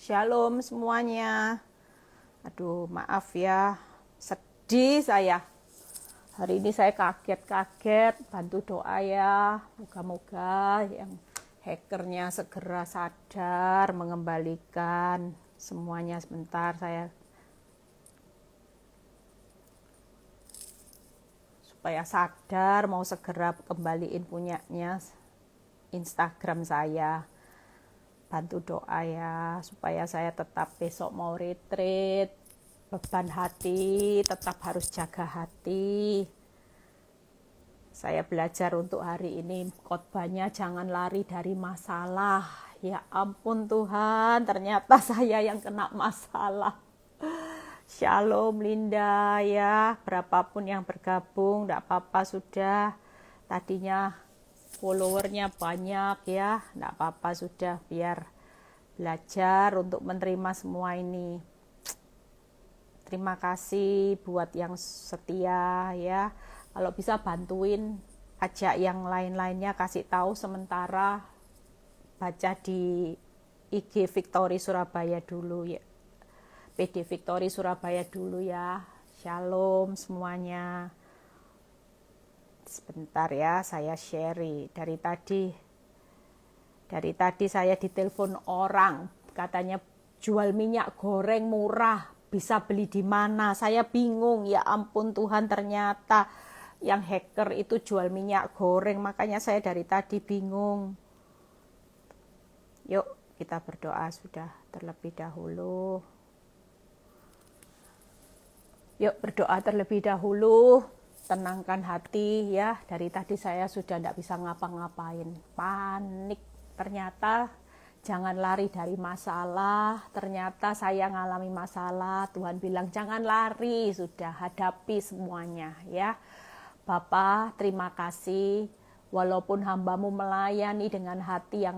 Shalom semuanya. Aduh, maaf ya, sedih saya. Hari ini saya kaget-kaget, bantu doa ya. Moga-moga yang hackernya segera sadar, mengembalikan semuanya. Sebentar saya supaya sadar, mau segera kembaliin punyanya Instagram saya. Bantu doa ya, supaya saya tetap besok mau retreat, beban hati, tetap harus jaga hati. Saya belajar untuk hari ini, khotbahnya jangan lari dari masalah. Ya ampun Tuhan, ternyata saya yang kena masalah. Shalom Linda ya, berapapun yang bergabung, enggak apa-apa sudah. Tadinya followernya banyak ya, enggak apa-apa sudah, biar belajar untuk menerima semua ini. Terima kasih buat yang setia ya. Kalau bisa bantuin, ajak yang lain-lainnya, kasih tahu sementara baca di IG Victory Surabaya dulu ya. PD Victory Surabaya dulu ya. Shalom semuanya. Sebentar ya, saya share dari tadi saya ditelepon orang, katanya jual minyak goreng murah, bisa beli di mana? Saya bingung, ya ampun Tuhan, ternyata yang hacker itu jual minyak goreng, makanya saya dari tadi bingung. Yuk kita berdoa sudah terlebih dahulu. Yuk berdoa terlebih dahulu. Tenangkan hati ya, dari tadi saya sudah tidak bisa ngapa-ngapain, panik. Ternyata jangan lari dari masalah, ternyata saya ngalami masalah, Tuhan bilang jangan lari, sudah hadapi semuanya ya. Bapa, terima kasih, walaupun hambamu melayani dengan hati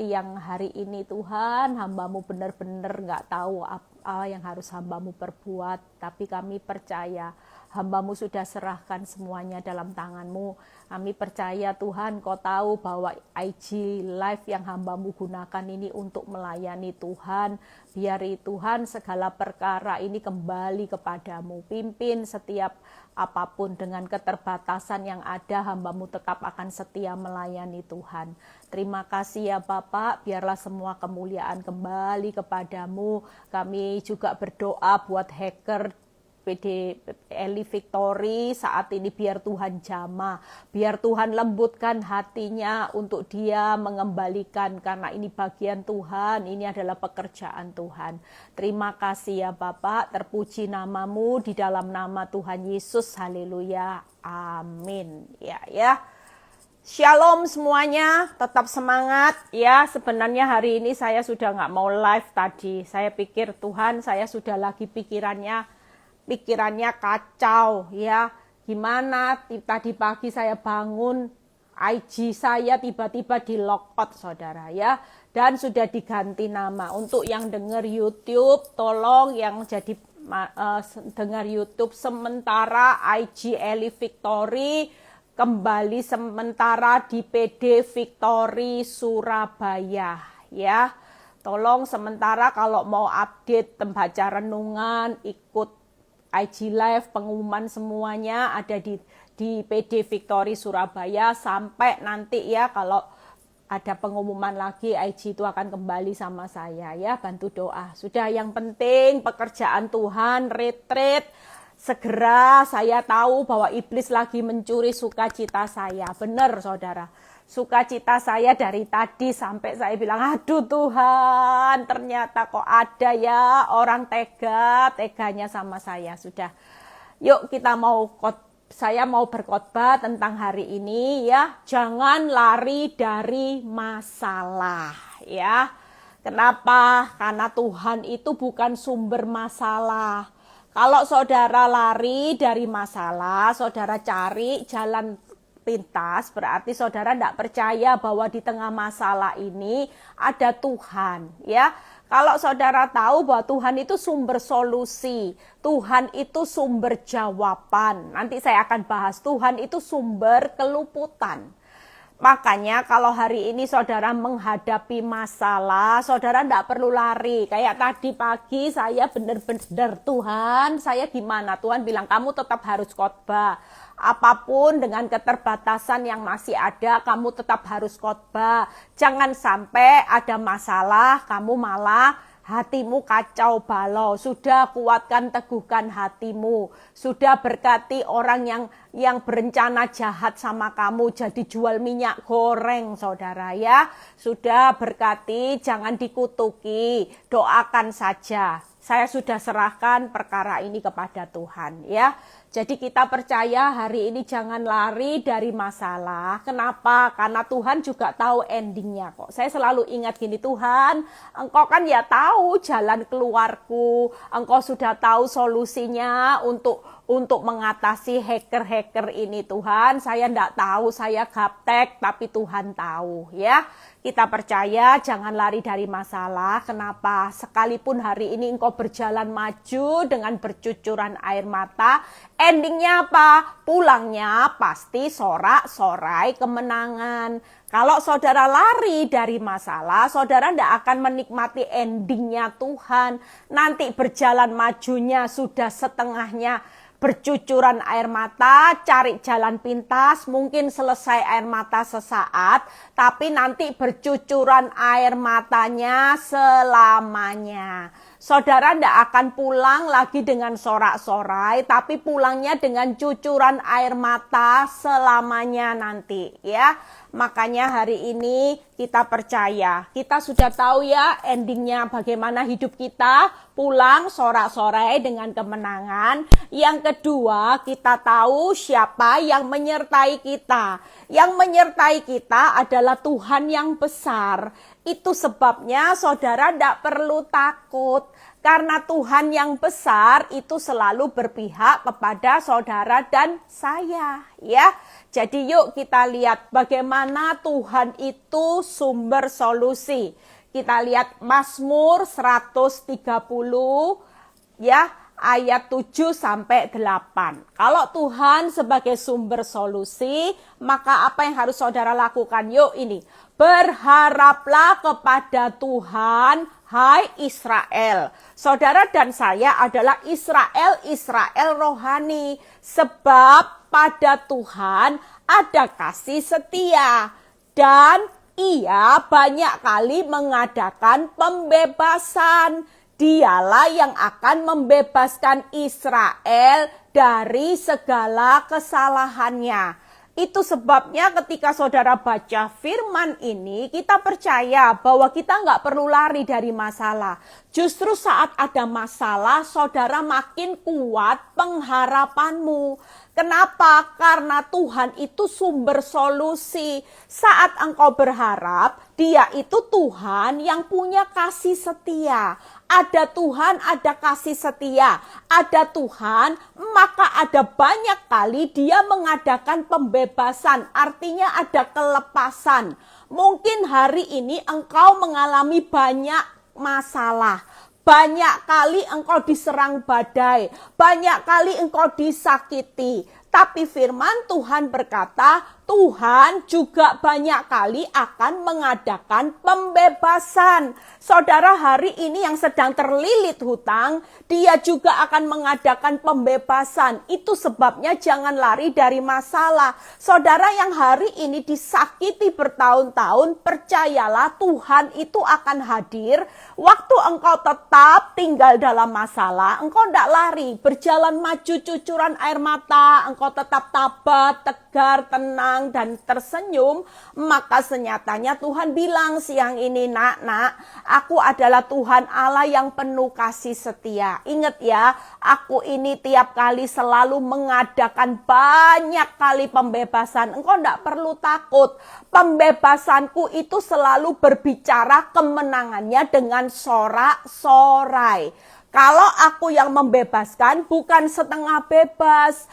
yang hari ini Tuhan, hambamu benar-benar gak tahu apa yang harus hambamu perbuat, tapi kami percaya hambamu sudah serahkan semuanya dalam tanganmu. Kami percaya Tuhan, kau tahu bahwa IG Live yang hambamu gunakan ini untuk melayani Tuhan. Biari Tuhan segala perkara ini kembali kepadamu. Pimpin setiap apapun dengan keterbatasan yang ada, hambamu tetap akan setia melayani Tuhan. Terima kasih ya Bapak, biarlah semua kemuliaan kembali kepadamu. Kami juga berdoa buat hacker PD Eli Victory saat ini, biar Tuhan jamah, biar Tuhan lembutkan hatinya untuk dia mengembalikan, karena ini bagian Tuhan, ini adalah pekerjaan Tuhan. Terima kasih ya Bapak, terpuji namamu di dalam nama Tuhan Yesus, haleluya, amin. Ya. Shalom semuanya, tetap semangat ya. Sebenarnya hari ini saya sudah nggak mau live tadi, saya pikir Tuhan, saya sudah lagi pikirannya kacau ya. Gimana tadi pagi saya bangun, IG saya tiba-tiba di lockout saudara ya, dan sudah diganti nama. Untuk yang dengar YouTube, tolong yang jadi dengar YouTube sementara IG Eli Victory kembali sementara di PD Victory Surabaya ya. Tolong sementara kalau mau update membaca renungan, ikut IG Live, pengumuman semuanya ada di PD Victory Surabaya sampai nanti ya, kalau ada pengumuman lagi IG itu akan kembali sama saya ya. Bantu doa. Sudah, yang penting pekerjaan Tuhan, retreat segera. Saya tahu bahwa iblis lagi mencuri sukacita saya. Benar saudara, sukacita saya dari tadi sampai saya bilang, aduh Tuhan, ternyata kok ada ya orang teganya sama saya. Sudah, yuk saya mau berkhotbah tentang hari ini ya. Jangan lari dari masalah ya. Kenapa? Karena Tuhan itu bukan sumber masalah. Kalau saudara lari dari masalah, saudara cari jalan pintas, berarti saudara tidak percaya bahwa di tengah masalah ini ada Tuhan ya. Kalau saudara tahu bahwa Tuhan itu sumber solusi, Tuhan itu sumber jawaban. Nanti saya akan bahas Tuhan itu sumber keluputan. Makanya kalau hari ini saudara menghadapi masalah, saudara tidak perlu lari. Kayak tadi pagi saya benar-benar, Tuhan saya gimana? Tuhan bilang kamu tetap harus khotbah. Apapun dengan keterbatasan yang masih ada, kamu tetap harus khotbah. Jangan sampai ada masalah, kamu malah hatimu kacau balau. Sudah kuatkan, teguhkan hatimu. Sudah berkati orang yang berencana jahat sama kamu, jadi jual minyak goreng, saudara ya. Sudah berkati, jangan dikutuki, doakan saja. Saya sudah serahkan perkara ini kepada Tuhan ya. Jadi kita percaya hari ini jangan lari dari masalah. Kenapa? Karena Tuhan juga tahu endingnya kok. Saya selalu ingat gini, Tuhan, Engkau kan ya tahu jalan keluarku. Engkau sudah tahu solusinya untuk mengatasi hacker-hacker ini, Tuhan. Saya enggak tahu, saya gaptek, tapi Tuhan tahu ya. Kita percaya jangan lari dari masalah. Kenapa? Sekalipun hari ini engkau berjalan maju dengan bercucuran air mata, endingnya apa? Pulangnya pasti sorak-sorai kemenangan. Kalau saudara lari dari masalah, saudara tidak akan menikmati endingnya Tuhan. Nanti berjalan majunya sudah setengahnya bercucuran air mata, cari jalan pintas, mungkin selesai air mata sesaat, tapi nanti bercucuran air matanya selamanya. Saudara tidak akan pulang lagi dengan sorak-sorai, tapi pulangnya dengan cucuran air mata selamanya nanti ya. Makanya hari ini kita percaya, kita sudah tahu ya endingnya bagaimana hidup kita, pulang sorak-sorai dengan kemenangan. Yang kedua, kita tahu siapa yang menyertai kita. Yang menyertai kita adalah Tuhan yang besar. Itu sebabnya saudara tidak perlu takut. Karena Tuhan yang besar itu selalu berpihak kepada saudara dan saya ya. Jadi yuk kita lihat bagaimana Tuhan itu sumber solusi. Kita lihat Mazmur 130 ya, ayat 7 sampai 8. Kalau Tuhan sebagai sumber solusi, maka apa yang harus saudara lakukan? Yuk ini, berharaplah kepada Tuhan, hai Israel. Saudara dan saya adalah Israel rohani. Sebab pada Tuhan ada kasih setia. Dan ia banyak kali mengadakan pembebasan. Dialah yang akan membebaskan Israel dari segala kesalahannya. Itu sebabnya ketika saudara baca firman ini, kita percaya bahwa kita nggak perlu lari dari masalah. Justru saat ada masalah, saudara makin kuat pengharapanmu. Kenapa? Karena Tuhan itu sumber solusi. Saat engkau berharap, Dia itu Tuhan yang punya kasih setia. Ada Tuhan, ada kasih setia. Ada Tuhan, maka ada banyak kali Dia mengadakan pembebasan. Artinya ada kelepasan. Mungkin hari ini engkau mengalami banyak masalah. Banyak kali engkau diserang badai. Banyak kali engkau disakiti. Tapi firman Tuhan berkata, Tuhan juga banyak kali akan mengadakan pembebasan. Saudara hari ini yang sedang terlilit hutang, Dia juga akan mengadakan pembebasan. Itu sebabnya jangan lari dari masalah. Saudara yang hari ini disakiti bertahun-tahun, percayalah Tuhan itu akan hadir. Waktu engkau tetap tinggal dalam masalah, engkau tidak lari, berjalan maju cucuran air mata, engkau tetap tabah, tegar, tenang, dan tersenyum, maka senyatanya Tuhan bilang siang ini, nak, aku adalah Tuhan Allah yang penuh kasih setia. Ingat ya, aku ini tiap kali selalu mengadakan banyak kali pembebasan. Engkau tidak perlu takut. Pembebasanku itu selalu berbicara kemenangannya dengan sorak-sorai. Kalau aku yang membebaskan, bukan setengah bebas.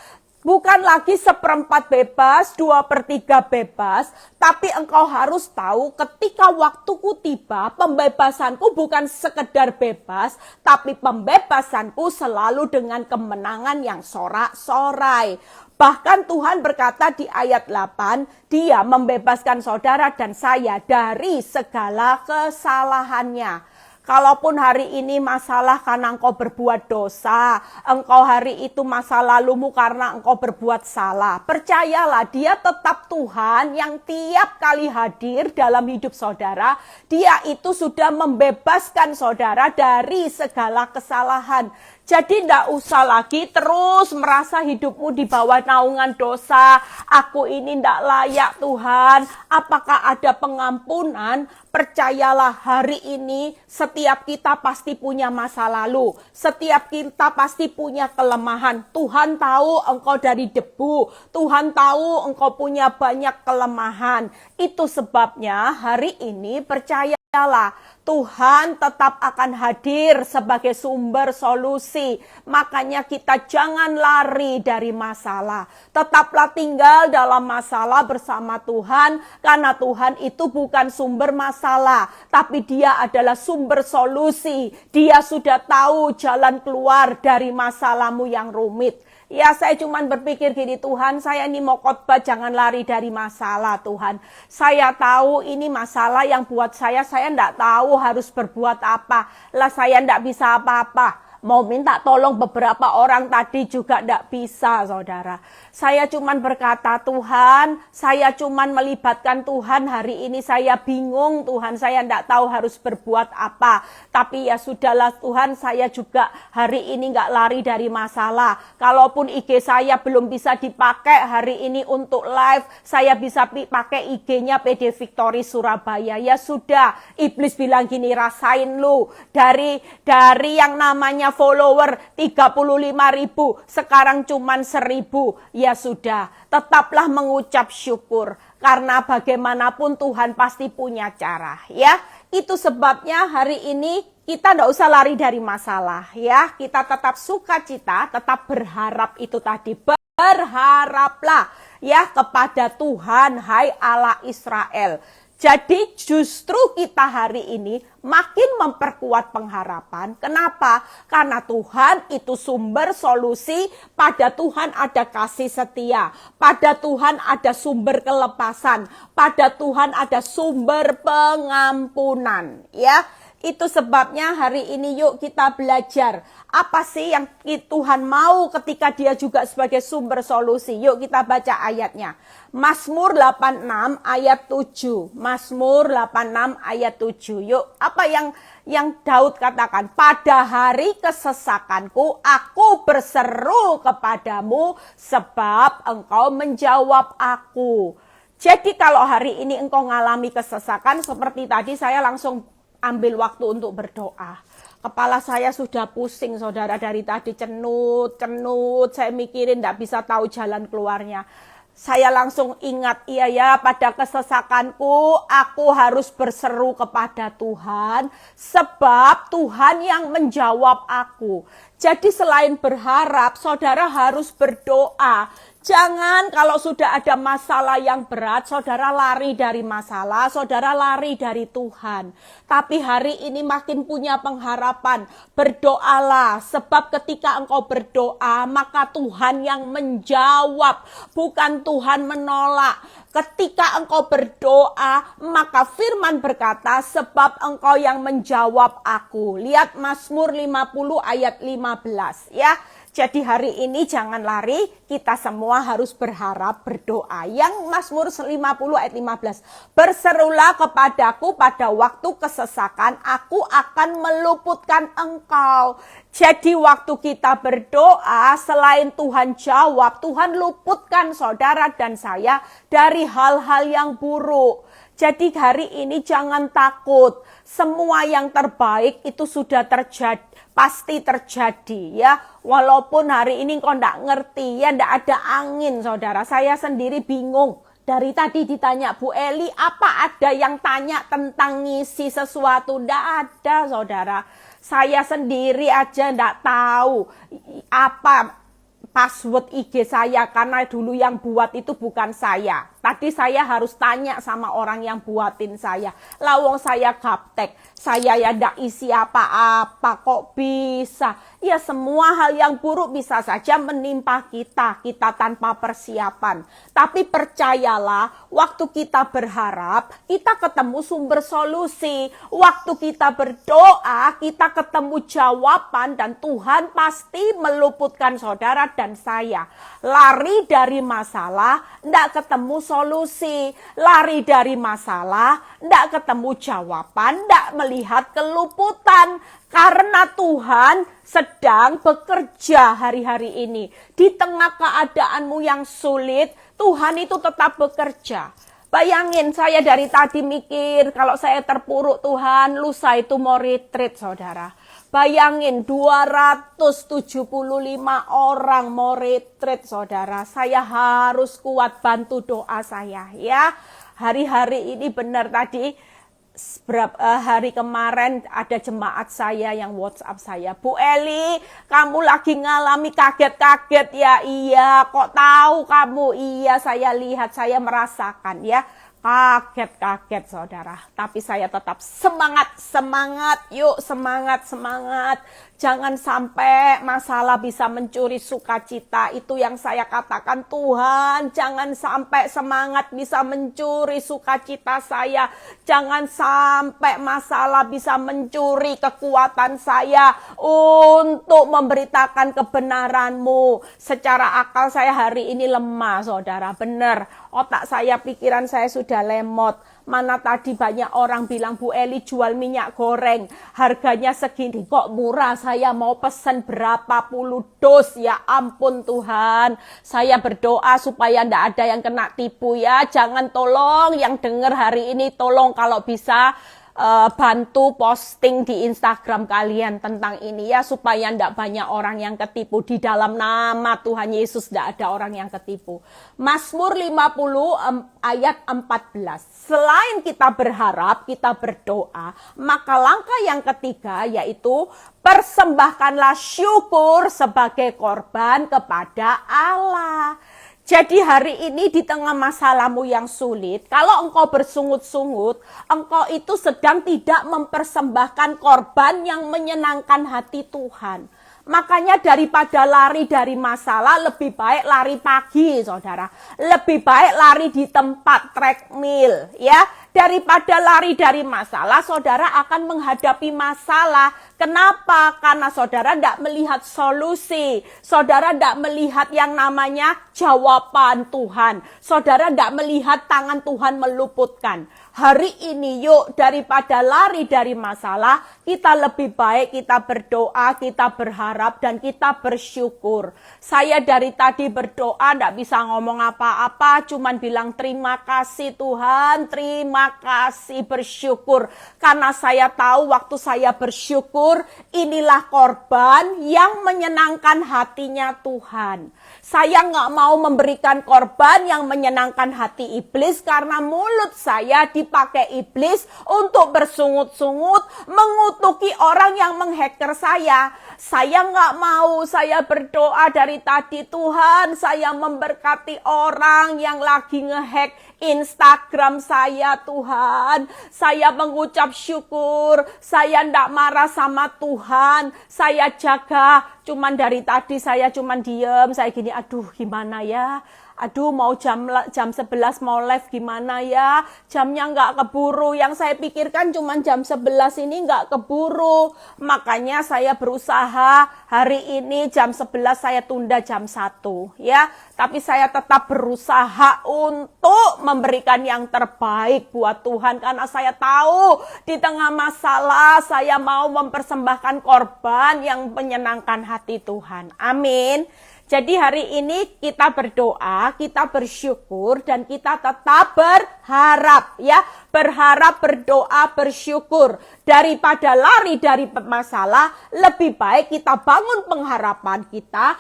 Bukan lagi 1/4 bebas, 2/3 bebas, tapi engkau harus tahu ketika waktuku tiba, pembebasanku bukan sekedar bebas, tapi pembebasanku selalu dengan kemenangan yang sorak-sorai. Bahkan Tuhan berkata di ayat 8, Dia membebaskan saudara dan saya dari segala kesalahannya. Kalaupun hari ini masalah karena engkau berbuat dosa, engkau hari itu masa lalumu karena engkau berbuat salah. Percayalah, Dia tetap Tuhan yang tiap kali hadir dalam hidup saudara. Dia itu sudah membebaskan saudara dari segala kesalahan. Jadi tidak usah lagi terus merasa hidupmu di bawah naungan dosa. Aku ini tidak layak Tuhan. Apakah ada pengampunan? Percayalah, hari ini setiap kita pasti punya masa lalu. Setiap kita pasti punya kelemahan. Tuhan tahu engkau dari debu. Tuhan tahu engkau punya banyak kelemahan. Itu sebabnya hari ini percayalah, Tuhan tetap akan hadir sebagai sumber solusi. Makanya kita jangan lari dari masalah. Tetaplah tinggal dalam masalah bersama Tuhan. Karena Tuhan itu bukan sumber masalah, tapi Dia adalah sumber solusi. Dia sudah tahu jalan keluar dari masalahmu yang rumit. Ya, saya cuma berpikir gini, Tuhan, saya ini mau khotbah jangan lari dari masalah, Tuhan. Saya tahu ini masalah yang buat saya enggak tahu harus berbuat apa. Lah saya enggak bisa apa-apa. Mau minta tolong beberapa orang tadi juga enggak bisa, saudara. Saya cuman berkata, Tuhan, saya cuman melibatkan Tuhan hari ini. Saya bingung, Tuhan, saya enggak tahu harus berbuat apa. Tapi ya sudahlah, Tuhan, saya juga hari ini enggak lari dari masalah. Kalaupun IG saya belum bisa dipakai hari ini untuk live, saya bisa pakai IG-nya PD Victory Surabaya. Ya sudah, iblis bilang gini, rasain lu. Dari yang namanya follower 35.000, sekarang cuman 1.000. Ya sudah, tetaplah mengucap syukur. Karena bagaimanapun Tuhan pasti punya cara, ya. Itu sebabnya hari ini kita tidak usah lari dari masalah, ya. Kita tetap sukacita, tetap berharap itu tadi. Berharaplah, ya, kepada Tuhan, hai Allah Israel. Jadi justru kita hari ini makin memperkuat pengharapan. Kenapa? Karena Tuhan itu sumber solusi. Pada Tuhan ada kasih setia. Pada Tuhan ada sumber kelepasan. Pada Tuhan ada sumber pengampunan. Ya, itu sebabnya hari ini yuk kita belajar. Apa sih yang Tuhan mau ketika Dia juga sebagai sumber solusi? Yuk kita baca ayatnya. Mazmur 86 ayat 7. Mazmur 86 ayat 7. Yuk, apa yang Daud katakan? Pada hari kesesakanku, aku berseru kepadamu sebab engkau menjawab aku. Jadi kalau hari ini engkau mengalami kesesakan seperti tadi, saya langsung ambil waktu untuk berdoa. Kepala saya sudah pusing, saudara, dari tadi cenut. Saya mikirin tidak bisa tahu jalan keluarnya. Saya langsung ingat, iya ya, pada kesesakanku aku harus berseru kepada Tuhan. Sebab Tuhan yang menjawab aku. Jadi selain berharap, saudara harus berdoa. Jangan kalau sudah ada masalah yang berat, saudara lari dari masalah, saudara lari dari Tuhan. Tapi hari ini makin punya pengharapan. Berdoalah, sebab ketika engkau berdoa, maka Tuhan yang menjawab, bukan Tuhan menolak. Ketika engkau berdoa, maka firman berkata, sebab engkau yang menjawab aku. Lihat Mazmur 50 ayat 15, ya. Jadi hari ini jangan lari, kita semua harus berharap, berdoa. Yang Mazmur 50 ayat 15. Berserulah kepadaku pada waktu kesesakan, aku akan meluputkan engkau. Jadi waktu kita berdoa, selain Tuhan jawab, Tuhan luputkan saudara dan saya dari hal-hal yang buruk. Jadi hari ini jangan takut. Semua yang terbaik itu sudah terjadi, pasti terjadi, ya. Walaupun hari ini kau tidak ngerti, ya, tidak ada angin, saudara. Saya sendiri bingung. Dari tadi ditanya, Bu Eli, apa ada yang tanya tentang ngisi sesuatu? Tidak ada, saudara. Saya sendiri aja tidak tahu apa password IG saya, karena dulu yang buat itu bukan saya. Tadi saya harus tanya sama orang yang buatin saya. Lawong saya gaptek, saya ya ndak isi apa-apa, kok bisa? Ya semua hal yang buruk bisa saja menimpa kita tanpa persiapan. Tapi percayalah, waktu kita berharap, kita ketemu sumber solusi. Waktu kita berdoa, kita ketemu jawaban, dan Tuhan pasti meluputkan saudara dan saya. Lari dari masalah, ndak ketemu solusi. Lari dari masalah, ndak ketemu jawaban, ndak melihat keluputan. Karena Tuhan sedang bekerja hari-hari ini. Di tengah keadaanmu yang sulit, Tuhan itu tetap bekerja. Bayangin, saya dari tadi mikir, kalau saya terpuruk Tuhan, lusa itu mau retreat saudara. Bayangin 275 orang mau retreat saudara. Saya harus kuat, bantu doa saya ya. Hari-hari ini benar tadi, hari kemarin ada jemaat saya yang WhatsApp saya, Bu Eli, kamu lagi ngalami kaget-kaget ya? Iya, kok tahu kamu? Iya, saya lihat, saya merasakan ya. Kaget-kaget saudara, tapi saya tetap semangat, yuk semangat. Jangan sampai masalah bisa mencuri sukacita. Itu yang saya katakan, Tuhan, jangan sampai semangat bisa mencuri sukacita saya. Jangan sampai masalah bisa mencuri kekuatan saya untuk memberitakan kebenaran-Mu. Secara akal saya hari ini lemah, saudara. Benar, otak saya, pikiran saya sudah lemot. Mana tadi banyak orang bilang, Bu Eli jual minyak goreng, harganya segini, kok murah, saya mau pesan berapa puluh dos, ya ampun Tuhan. Saya berdoa supaya ndak ada yang kena tipu ya. Jangan, tolong yang dengar hari ini, tolong kalau bisa bantu posting di Instagram kalian tentang ini ya, supaya ndak banyak orang yang ketipu. Di dalam nama Tuhan Yesus ndak ada orang yang ketipu. Mazmur 50 ayat 14. Selain kita berharap, kita berdoa, maka langkah yang ketiga yaitu persembahkanlah syukur sebagai korban kepada Allah. Jadi hari ini di tengah masalahmu yang sulit, kalau engkau bersungut-sungut, engkau itu sedang tidak mempersembahkan korban yang menyenangkan hati Tuhan. Makanya daripada lari dari masalah, lebih baik lari pagi, saudara. Lebih baik lari di tempat treadmill, ya. Daripada lari dari masalah, saudara akan menghadapi masalah. Kenapa? Karena saudara tidak melihat solusi. Saudara tidak melihat yang namanya jawaban Tuhan. Saudara tidak melihat tangan Tuhan meluputkan. Hari ini yuk, daripada lari dari masalah, kita lebih baik kita berdoa, kita berharap, dan kita bersyukur. Saya dari tadi berdoa, tidak bisa ngomong apa-apa, cuman bilang terima kasih Tuhan, terima kasih, bersyukur. Karena saya tahu waktu saya bersyukur, inilah korban yang menyenangkan hatinya Tuhan. Saya nggak mau memberikan korban yang menyenangkan hati iblis, karena mulut saya dipakai iblis untuk bersungut-sungut, mengutuki orang yang menghacker saya. Saya nggak mau, saya berdoa dari tadi, Tuhan, saya memberkati orang yang lagi ngehack Instagram saya, Tuhan. Saya mengucap syukur, saya ndak marah sama Tuhan, saya jaga. Cuman dari tadi saya cuman diem, saya gini, aduh gimana ya? Aduh mau jam 11 mau live gimana ya? Jamnya nggak keburu. Yang saya pikirkan cuman jam 11 ini nggak keburu. Makanya saya berusaha hari ini jam 11 saya tunda jam 1 ya. Tapi saya tetap berusaha untuk memberikan yang terbaik buat Tuhan. Karena saya tahu di tengah masalah saya mau mempersembahkan korban yang menyenangkan hati Tuhan. Amin. Jadi hari ini kita berdoa, kita bersyukur, dan kita tetap berharap ya. Berharap, berdoa, bersyukur. Daripada lari dari masalah, lebih baik kita bangun pengharapan kita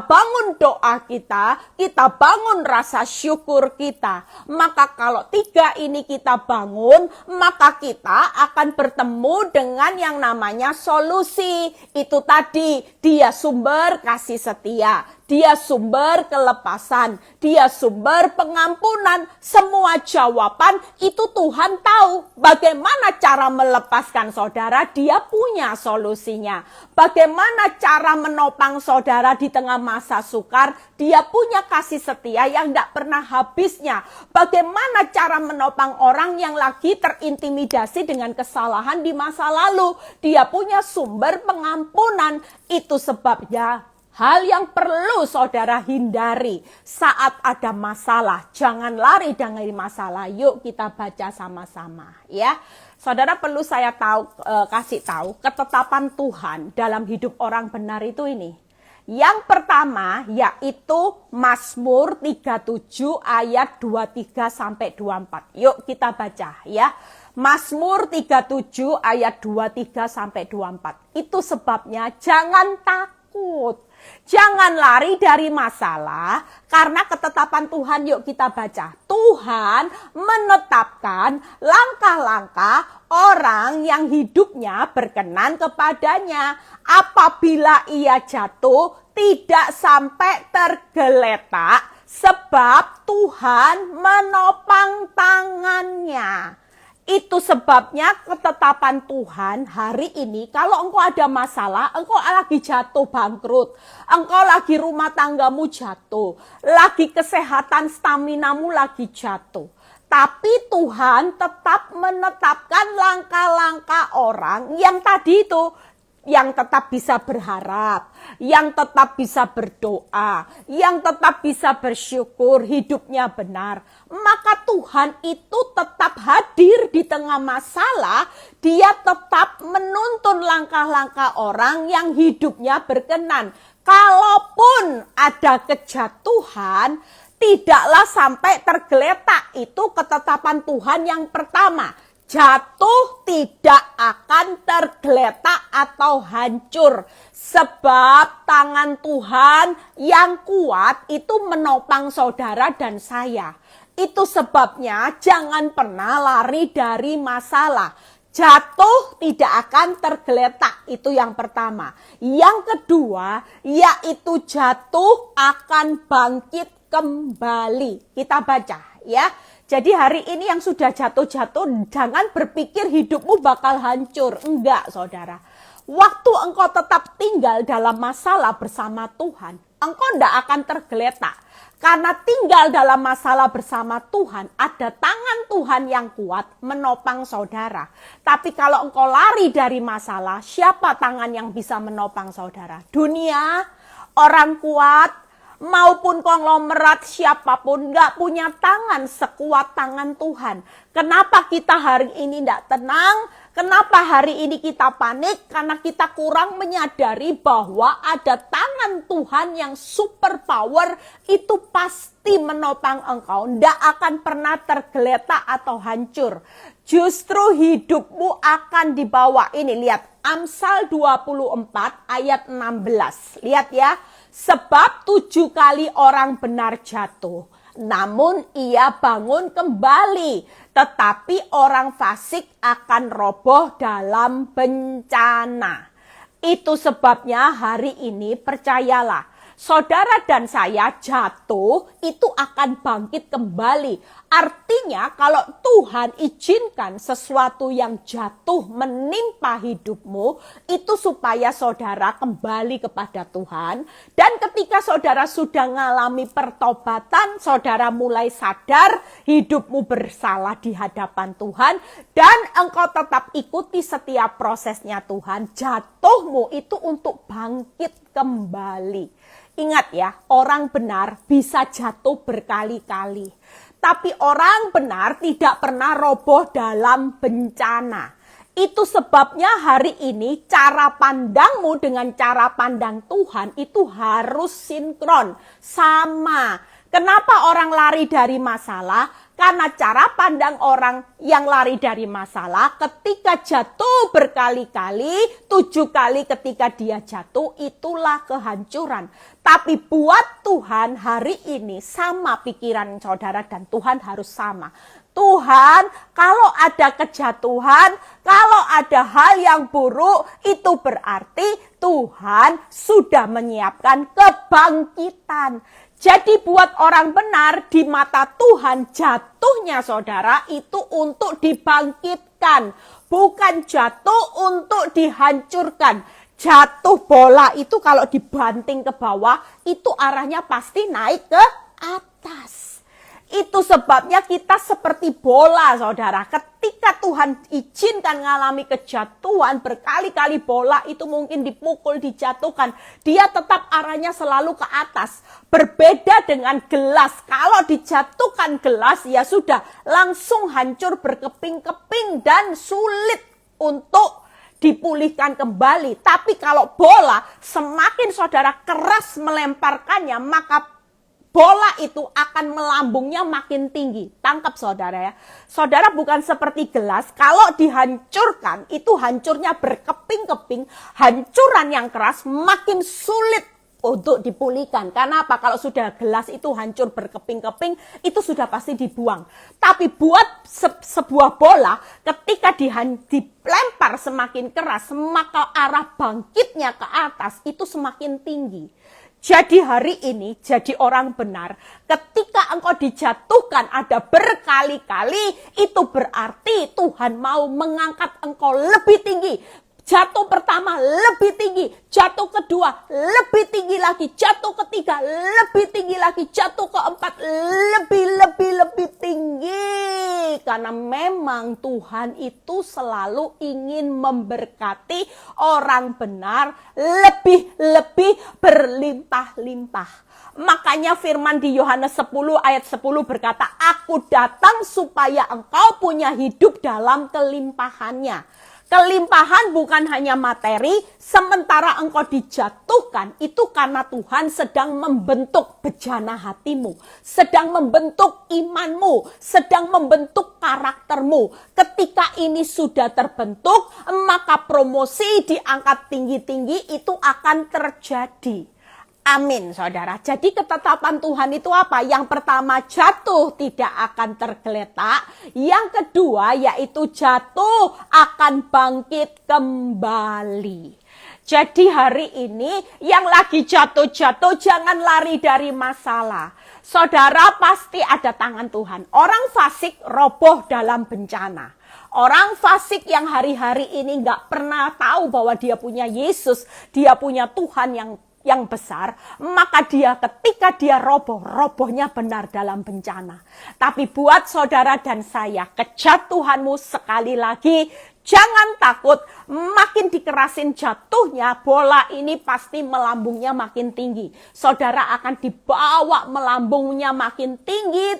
bangun doa kita bangun rasa syukur kita. Maka kalau tiga ini kita bangun, maka kita akan bertemu dengan yang namanya solusi. Itu tadi, dia sumber kasih setia. dia sumber kelepasan, dia sumber pengampunan. Semua jawaban itu Tuhan tahu. Bagaimana cara melepaskan saudara, dia punya solusinya. Bagaimana cara menopang saudara di tengah masa sukar, dia punya kasih setia yang tidak pernah habisnya. Bagaimana cara menopang orang yang lagi terintimidasi dengan kesalahan di masa lalu, dia punya sumber pengampunan. Itu sebabnya hal yang perlu saudara hindari saat ada masalah. Jangan lari dari masalah. Yuk kita baca sama-sama ya. Saudara, perlu saya kasih tahu ketetapan Tuhan dalam hidup orang benar itu ini. Yang pertama yaitu Mazmur 37 ayat 23 sampai 24. Yuk kita baca ya. Mazmur 37 ayat 23 sampai 24. Itu sebabnya jangan takut. Jangan lari dari masalah karena ketetapan Tuhan. Yuk kita baca. Tuhan menetapkan langkah-langkah orang yang hidupnya berkenan kepadanya. Apabila ia jatuh, tidak sampai tergeletak sebab Tuhan menopang tangannya. Itu sebabnya ketetapan Tuhan hari ini, kalau engkau ada masalah, engkau lagi jatuh bangkrut, engkau lagi rumah tanggamu jatuh, lagi kesehatan staminamu lagi jatuh. Tapi Tuhan tetap menetapkan langkah-langkah orang yang tadi itu, yang tetap bisa berharap, yang tetap bisa berdoa, yang tetap bisa bersyukur, hidupnya benar. Maka Tuhan itu tetap hadir di tengah masalah, dia tetap menuntun langkah-langkah orang yang hidupnya berkenan. Kalaupun ada kejatuhan, tidaklah sampai tergeletak. Itu ketetapan Tuhan yang pertama. Jatuh tidak akan tergeletak atau hancur. Sebab tangan Tuhan yang kuat itu menopang saudara dan saya. Itu sebabnya jangan pernah lari dari masalah. Jatuh tidak akan tergeletak, itu yang pertama. Yang kedua, yaitu jatuh akan bangkit kembali. Kita baca ya. Jadi hari ini yang sudah jatuh-jatuh, jangan berpikir hidupmu bakal hancur. Enggak, saudara. Waktu engkau tetap tinggal dalam masalah bersama Tuhan, engkau enggak akan tergeletak. Karena tinggal dalam masalah bersama Tuhan, ada tangan Tuhan yang kuat menopang saudara. Tapi kalau engkau lari dari masalah, siapa tangan yang bisa menopang saudara? Dunia, orang kuat, maupun konglomerat, siapapun gak punya tangan sekuat tangan Tuhan. Kenapa kita hari ini tidak tenang? Kenapa hari ini kita panik? Karena kita kurang menyadari bahwa ada tangan Tuhan yang super power, itu pasti menopang engkau. Tidak akan pernah tergeletak atau hancur. Justru hidupmu akan dibawa. Ini lihat, Amsal 24 ayat 16. Lihat ya. Sebab 7 kali orang benar jatuh, namun ia bangun kembali. Tetapi orang fasik akan roboh dalam bencana. Itu sebabnya hari ini percayalah, saudara dan saya jatuh itu akan bangkit kembali. Artinya kalau Tuhan izinkan sesuatu yang jatuh menimpa hidupmu, itu supaya saudara kembali kepada Tuhan. Dan ketika saudara sudah mengalami pertobatan, saudara mulai sadar hidupmu bersalah di hadapan Tuhan. Dan engkau tetap ikuti setiap prosesnya Tuhan. Jatuhmu itu untuk bangkit kembali. Ingat ya, orang benar bisa jatuh berkali-kali. Tapi orang benar tidak pernah roboh dalam bencana. Itu sebabnya hari ini cara pandangmu dengan cara pandang Tuhan itu harus sinkron, sama. Kenapa orang lari dari masalah? Karena cara pandang orang yang lari dari masalah ketika jatuh berkali-kali, 7 kali ketika dia jatuh, itulah kehancuran. Tapi buat Tuhan hari ini sama pikiran saudara dan Tuhan harus sama. Tuhan, kalau ada kejatuhan, kalau ada hal yang buruk, itu berarti Tuhan sudah menyiapkan kebangkitan. Jadi buat orang benar di mata Tuhan, jatuhnya saudara itu untuk dibangkitkan. Bukan jatuh untuk dihancurkan. Jatuh bola itu kalau dibanting ke bawah, itu arahnya pasti naik ke atas. Itu sebabnya kita seperti bola, saudara. Ketika Tuhan izinkan mengalami kejatuhan, berkali-kali bola itu mungkin dipukul, dijatuhkan. Dia tetap arahnya selalu ke atas. Berbeda dengan gelas. Kalau dijatuhkan gelas, ya sudah langsung hancur berkeping-keping dan sulit untuk dipulihkan kembali. Tapi kalau bola, semakin saudara keras melemparkannya, maka bola itu akan melambungnya makin tinggi. Tangkap saudara ya. Saudara bukan seperti gelas. Kalau dihancurkan, itu hancurnya berkeping-keping. Hancuran yang keras makin sulit untuk dipulihkan. Karena apa? Kalau sudah gelas itu hancur berkeping-keping, itu sudah pasti dibuang. Tapi buat sebuah bola, ketika dilempar semakin keras, maka arah bangkitnya ke atas itu semakin tinggi. Jadi hari ini, jadi orang benar, ketika engkau dijatuhkan ada berkali-kali, itu berarti Tuhan mau mengangkat engkau lebih tinggi. Jatuh pertama lebih tinggi, jatuh kedua lebih tinggi lagi, jatuh ketiga lebih tinggi lagi, jatuh keempat lebih tinggi. Karena memang Tuhan itu selalu ingin memberkati orang benar lebih berlimpah-limpah. Makanya firman di Yohanes 10 ayat 10 berkata, "Aku datang supaya engkau punya hidup dalam kelimpahannya." Kelimpahan bukan hanya materi, sementara engkau dijatuhkan, itu karena Tuhan sedang membentuk bejana hatimu, sedang membentuk imanmu, sedang membentuk karaktermu. Ketika ini sudah terbentuk, maka promosi diangkat tinggi-tinggi itu akan terjadi. Amin, saudara. Jadi ketetapan Tuhan itu apa? Yang pertama, jatuh tidak akan tergeletak. Yang kedua, yaitu jatuh akan bangkit kembali. Jadi hari ini yang lagi jatuh-jatuh jangan lari dari masalah. Saudara, pasti ada tangan Tuhan. Orang fasik roboh dalam bencana. Orang fasik yang hari-hari ini gak pernah tahu bahwa dia punya Yesus, dia punya Tuhan yang besar, maka dia ketika dia robohnya benar dalam bencana. Tapi buat saudara dan saya, kejatuhanmu sekali lagi, jangan takut, makin dikerasin jatuhnya, bola ini pasti melambungnya makin tinggi. Saudara akan dibawa melambungnya makin tinggi,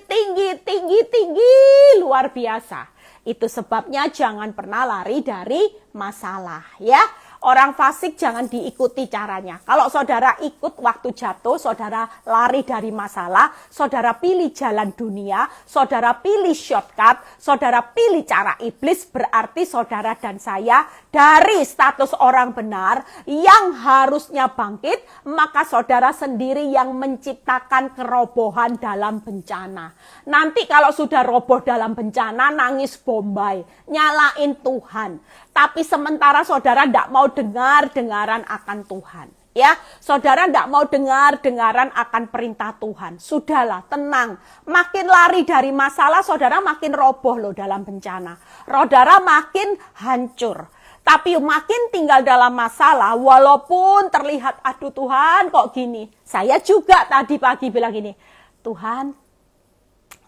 luar biasa. Itu sebabnya jangan pernah lari dari masalah, ya. Orang fasik jangan diikuti caranya. Kalau saudara ikut waktu jatuh, saudara lari dari masalah, saudara pilih jalan dunia, saudara pilih shortcut, saudara pilih cara iblis, berarti saudara dan saya dari status orang benar yang harusnya bangkit, maka saudara sendiri yang menciptakan kerobohan dalam bencana. Nanti kalau sudah roboh dalam bencana, nangis bombay, nyalain Tuhan. Tapi sementara saudara tidak mau dengaran akan Tuhan. Ya, saudara tidak mau dengaran akan perintah Tuhan. Sudahlah, tenang. Makin lari dari masalah, saudara makin roboh loh dalam bencana. Saudara makin hancur. Tapi makin tinggal dalam masalah, walaupun terlihat, aduh Tuhan kok gini. Saya juga tadi pagi bilang gini, Tuhan,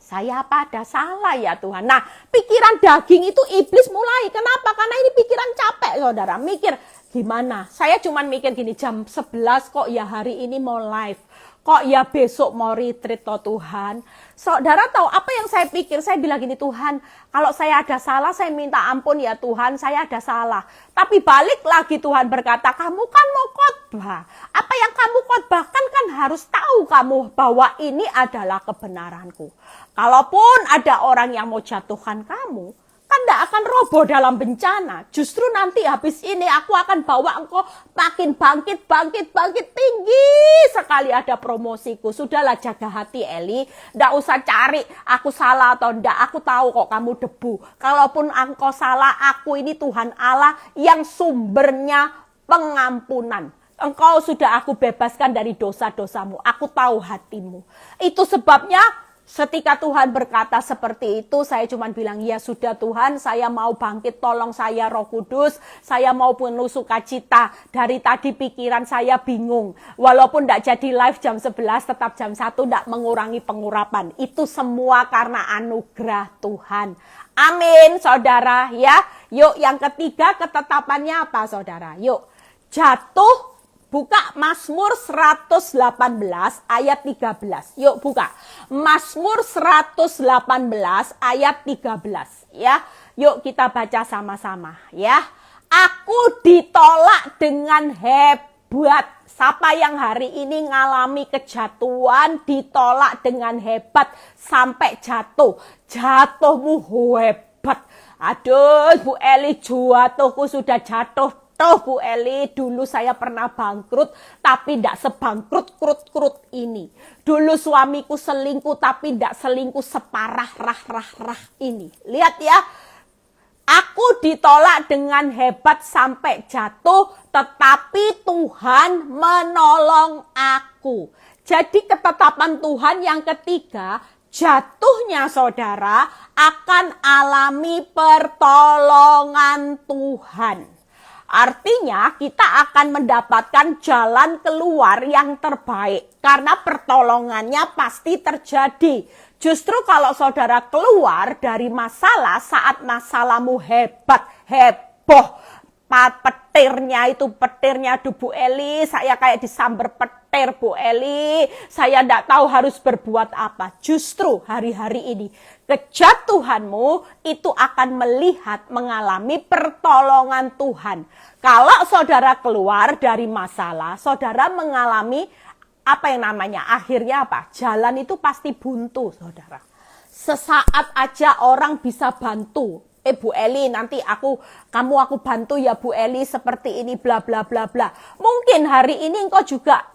saya apa ada salah ya Tuhan. Nah, pikiran daging itu iblis mulai. Kenapa? Karena ini pikiran capek, saudara. Mikir, gimana? Saya cuma mikir gini, jam 11 kok ya hari ini mau live. Kok ya besok mau retreat toh Tuhan. Saudara tahu apa yang saya pikir? Saya bilang gini, Tuhan, kalau saya ada salah, saya minta ampun ya Tuhan, saya ada salah. Tapi balik lagi Tuhan berkata, kamu kan mau khotbah. Apa yang kamu khotbahkan kan harus tahu kamu bahwa ini adalah kebenaranku. Kalaupun ada orang yang mau jatuhkan kamu kan tidak akan roboh dalam bencana. Justru nanti habis ini aku akan bawa engkau makin bangkit tinggi sekali ada promosiku. Sudahlah, jaga hati Eli, tidak usah cari aku salah atau tidak. Aku tahu kok kamu debu. Kalaupun engkau salah, aku ini Tuhan Allah yang sumbernya pengampunan. Engkau sudah aku bebaskan dari dosa-dosamu. Aku tahu hatimu. Itu sebabnya ketika Tuhan berkata seperti itu, saya cuma bilang, ya sudah Tuhan, saya mau bangkit, tolong saya Roh Kudus, saya mau penuh sukacita. Dari tadi pikiran saya bingung, walaupun tidak jadi live jam 11, tetap jam 1, tidak mengurangi pengurapan. Itu semua karena anugerah Tuhan. Amin, saudara. Ya, yuk yang ketiga ketetapannya apa, saudara? Yuk, jatuh. Buka Mazmur 118 ayat 13. Yuk buka. Mazmur 118 ayat 13. Ya. Yuk kita baca sama-sama. Ya. Aku ditolak dengan hebat. Siapa yang hari ini ngalami kejatuhan, ditolak dengan hebat sampai jatuh. Jatuhmu hebat. Aduh, Bu Eli, jatuhku sudah jatuh. Bu Eli, dulu saya pernah bangkrut, tapi tidak sebangkrut krut ini. Dulu suamiku selingkuh, tapi tidak selingkuh separah rah ini. Lihat ya, aku ditolak dengan hebat sampai jatuh, tetapi Tuhan menolong aku. Jadi ketetapan Tuhan yang ketiga, jatuhnya saudara akan alami pertolongan Tuhan. Artinya kita akan mendapatkan jalan keluar yang terbaik. Karena pertolongannya pasti terjadi. Justru kalau saudara keluar dari masalah saat masalahmu hebat, heboh. Petirnya aduh Bu Eli, saya kayak disamber petir Bu Eli. Saya tidak tahu harus berbuat apa. Justru hari-hari ini kejatuhanmu itu akan melihat mengalami pertolongan Tuhan. Kalau saudara keluar dari masalah, saudara mengalami apa yang namanya akhirnya apa? Jalan itu pasti buntu, saudara. Sesaat aja orang bisa bantu. Bu Eli, nanti kamu bantu ya Bu Eli seperti ini bla bla bla bla. Mungkin hari ini engkau juga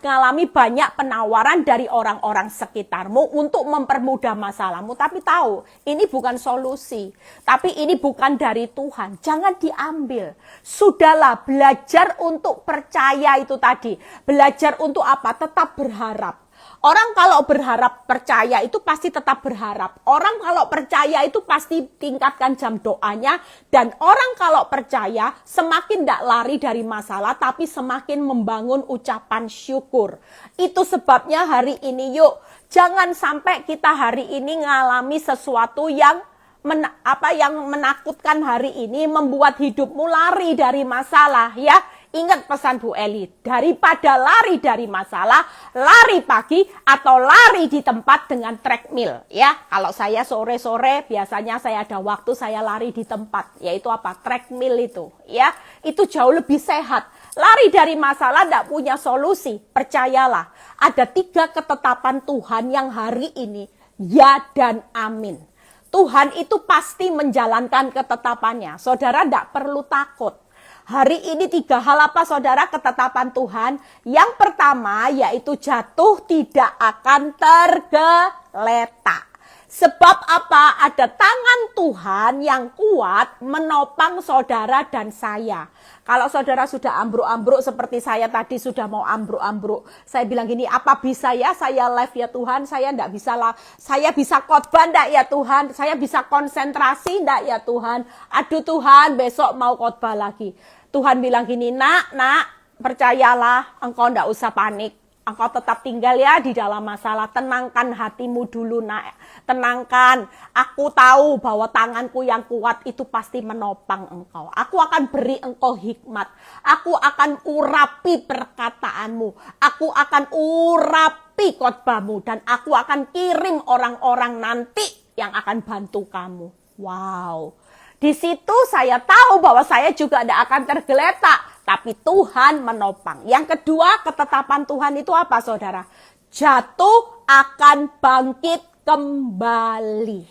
mengalami banyak penawaran dari orang-orang sekitarmu untuk mempermudah masalahmu. Tapi tahu, ini bukan solusi. Tapi ini bukan dari Tuhan. Jangan diambil. Sudahlah, belajar untuk percaya itu tadi. Belajar untuk apa? Tetap berharap. Orang kalau berharap percaya itu pasti tetap berharap. Orang kalau percaya itu pasti tingkatkan jam doanya. Dan orang kalau percaya semakin tidak lari dari masalah tapi semakin membangun ucapan syukur. Itu sebabnya hari ini yuk, jangan sampai kita hari ini ngalami sesuatu yang menakutkan hari ini, membuat hidupmu lari dari masalah ya. Ingat pesan Bu Eli, daripada lari dari masalah, lari pagi atau lari di tempat dengan treadmill ya. Kalau saya sore-sore biasanya saya ada waktu saya lari di tempat, yaitu apa? Treadmill itu ya. Itu jauh lebih sehat. Lari dari masalah tidak punya solusi. Percayalah, ada 3 ketetapan Tuhan yang hari ini ya dan amin. Tuhan itu pasti menjalankan ketetapannya. Saudara tidak perlu takut. Hari ini 3 hal apa saudara ketetapan Tuhan? Yang pertama yaitu jatuh tidak akan tergeletak. Sebab apa? Ada tangan Tuhan yang kuat menopang saudara dan saya. Kalau saudara sudah ambruk-ambruk seperti saya tadi sudah mau ambruk-ambruk. Saya bilang gini, apa bisa ya saya live ya Tuhan? Saya enggak bisa lah. Saya bisa khotbah enggak ya Tuhan? Saya bisa konsentrasi enggak ya Tuhan? Aduh Tuhan, besok mau khotbah lagi. Tuhan bilang gini, nak, percayalah, engkau enggak usah panik. Engkau tetap tinggal ya di dalam masalah. Tenangkan hatimu dulu nak. Tenangkan. Aku tahu bahwa tanganku yang kuat itu pasti menopang engkau. Aku akan beri engkau hikmat. Aku akan urapi perkataanmu. Aku akan urapi khotbahmu. Dan aku akan kirim orang-orang nanti yang akan bantu kamu. Wow. Di situ saya tahu bahwa saya juga tidak akan tergeletak. Tapi Tuhan menopang. Yang kedua, ketetapan Tuhan itu apa saudara? Jatuh akan bangkit kembali.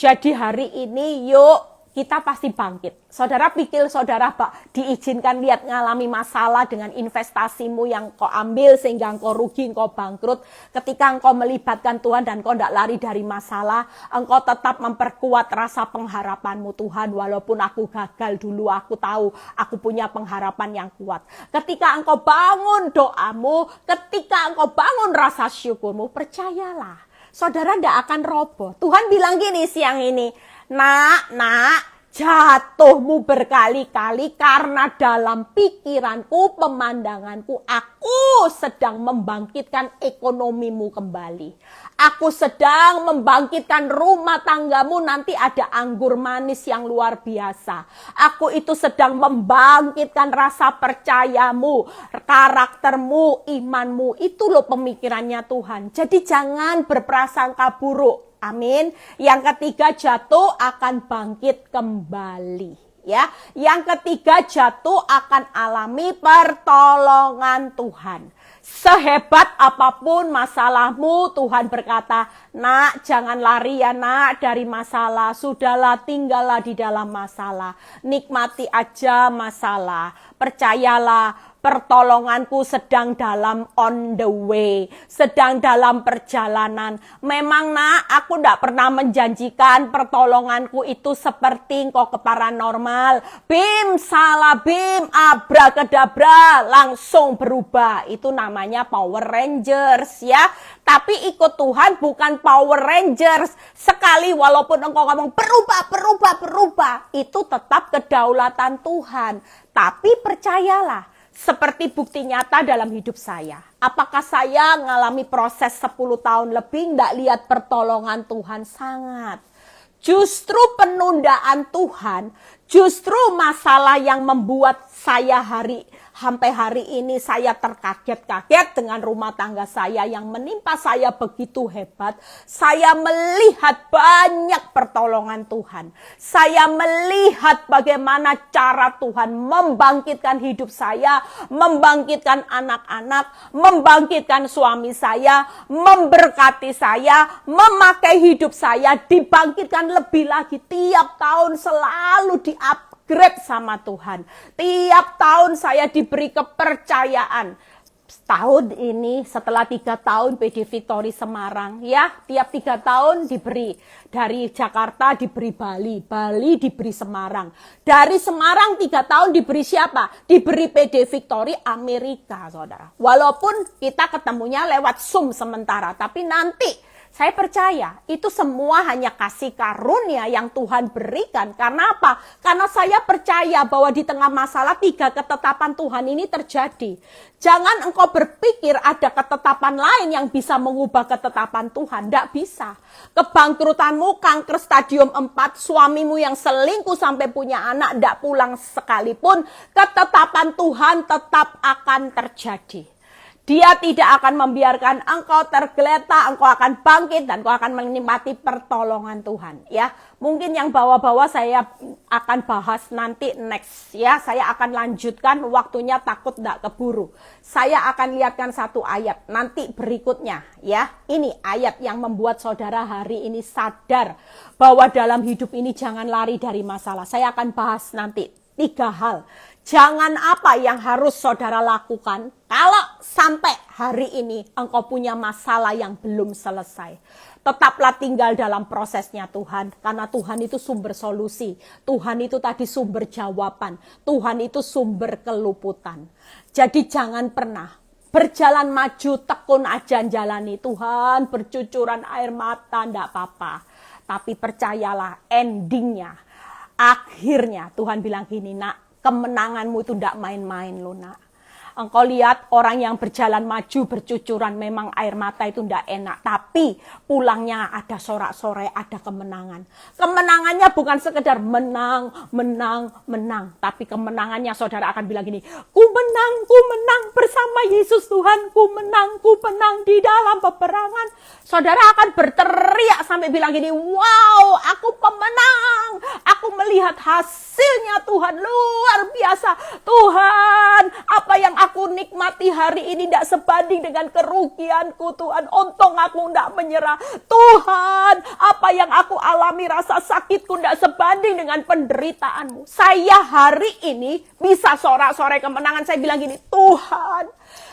Jadi hari ini yuk kita pasti bangkit. Saudara pikir saudara diizinkan lihat ngalami masalah dengan investasimu yang kau ambil sehingga engkau rugi, engkau bangkrut. Ketika engkau melibatkan Tuhan dan engkau tidak lari dari masalah, engkau tetap memperkuat rasa pengharapanmu. Tuhan, walaupun aku gagal dulu, aku tahu aku punya pengharapan yang kuat. Ketika engkau bangun doamu, ketika engkau bangun rasa syukurmu, percayalah, saudara tidak akan roboh. Tuhan bilang gini siang ini, nak, jatuhmu berkali-kali karena dalam pikiranku, pemandanganku, aku sedang membangkitkan ekonomimu kembali. Aku sedang membangkitkan rumah tanggamu, nanti ada anggur manis yang luar biasa. Aku itu sedang membangkitkan rasa percayamu, karaktermu, imanmu. Itu loh pemikirannya Tuhan. Jadi jangan berprasangka buruk. Amin. Yang ketiga, jatuh akan bangkit kembali. Ya, yang ketiga, jatuh akan alami pertolongan Tuhan. Sehebat apapun masalahmu, Tuhan berkata, nak, jangan lari ya nak dari masalah. Sudahlah, tinggallah di dalam masalah. Nikmati aja masalah. Percayalah, pertolonganku sedang dalam on the way, sedang dalam perjalanan. Memang nak, aku tidak pernah menjanjikan pertolonganku itu seperti engkau ke paranormal. Bim, salah bim, abrakadabra, langsung berubah. Itu namanya Power Rangers ya. Tapi ikut Tuhan bukan Power Rangers. Sekali walaupun engkau ngomong berubah, itu tetap kedaulatan Tuhan. Tapi percayalah, seperti bukti nyata dalam hidup saya. Apakah saya mengalami proses 10 tahun lebih tidak lihat pertolongan Tuhan? Sangat. Justru penundaan Tuhan, justru masalah yang membuat saya sampai hari ini saya terkaget-kaget dengan rumah tangga saya yang menimpa saya begitu hebat. Saya melihat banyak pertolongan Tuhan. Saya melihat bagaimana cara Tuhan membangkitkan hidup saya, membangkitkan anak-anak, membangkitkan suami saya, memberkati saya, memakai hidup saya, dibangkitkan lebih lagi. Tiap tahun selalu di-upgrade sama Tuhan. Tiap tahun saya diberi kepercayaan. Tahun ini setelah 3 tahun PD Victory Semarang ya, tiap 3 tahun diberi. Dari Jakarta diberi Bali, Bali diberi Semarang. Dari Semarang 3 tahun diberi siapa? Diberi PD Victory Amerika, saudara. Walaupun kita ketemunya lewat Zoom sementara, tapi nanti saya percaya itu semua hanya kasih karunia yang Tuhan berikan. Karena apa? Karena saya percaya bahwa di tengah masalah 3 ketetapan Tuhan ini terjadi. Jangan engkau berpikir ada ketetapan lain yang bisa mengubah ketetapan Tuhan. Tidak bisa. Kebangkrutanmu, kanker stadium 4, suamimu yang selingkuh sampai punya anak, tidak pulang sekalipun, ketetapan Tuhan tetap akan terjadi. Dia tidak akan membiarkan engkau tergeletak, engkau akan bangkit dan engkau akan menikmati pertolongan Tuhan. Ya, mungkin yang bawa-bawa saya akan bahas nanti next. Ya, saya akan lanjutkan, waktunya takut tidak keburu. Saya akan lihatkan satu ayat nanti berikutnya. Ya, ini ayat yang membuat saudara hari ini sadar bahwa dalam hidup ini jangan lari dari masalah. Saya akan bahas nanti 3 hal. Jangan apa yang harus saudara lakukan kalau sampai hari ini engkau punya masalah yang belum selesai. Tetaplah tinggal dalam prosesnya Tuhan. Karena Tuhan itu sumber solusi. Tuhan itu tadi sumber jawaban. Tuhan itu sumber keluputan. Jadi jangan pernah berjalan maju tekun aja jalani. Tuhan bercucuran air mata enggak apa-apa. Tapi percayalah endingnya, akhirnya Tuhan bilang gini, nak, kemenanganmu itu tidak main-main loh nak. Engkau lihat orang yang berjalan maju bercucuran memang air mata itu tidak enak. Tapi pulangnya ada sorak-sorai, ada kemenangan. Kemenangannya bukan sekedar menang. Tapi kemenangannya saudara akan bilang gini, ku menang bersama Yesus Tuhan. Ku menang di dalam peperangan. Saudara akan berteriak sampai bilang gini, wow, aku pemenang. Aku melihat hasilnya Tuhan luar biasa. Tuhan, apa yang aku nikmati hari ini tidak sebanding dengan kerugianku Tuhan. Untung aku tidak menyerah. Tuhan, apa yang aku alami, rasa sakitku tidak sebanding dengan penderitaanmu. Saya hari ini bisa sorak-sorai kemenangan. Saya bilang gini, Tuhan,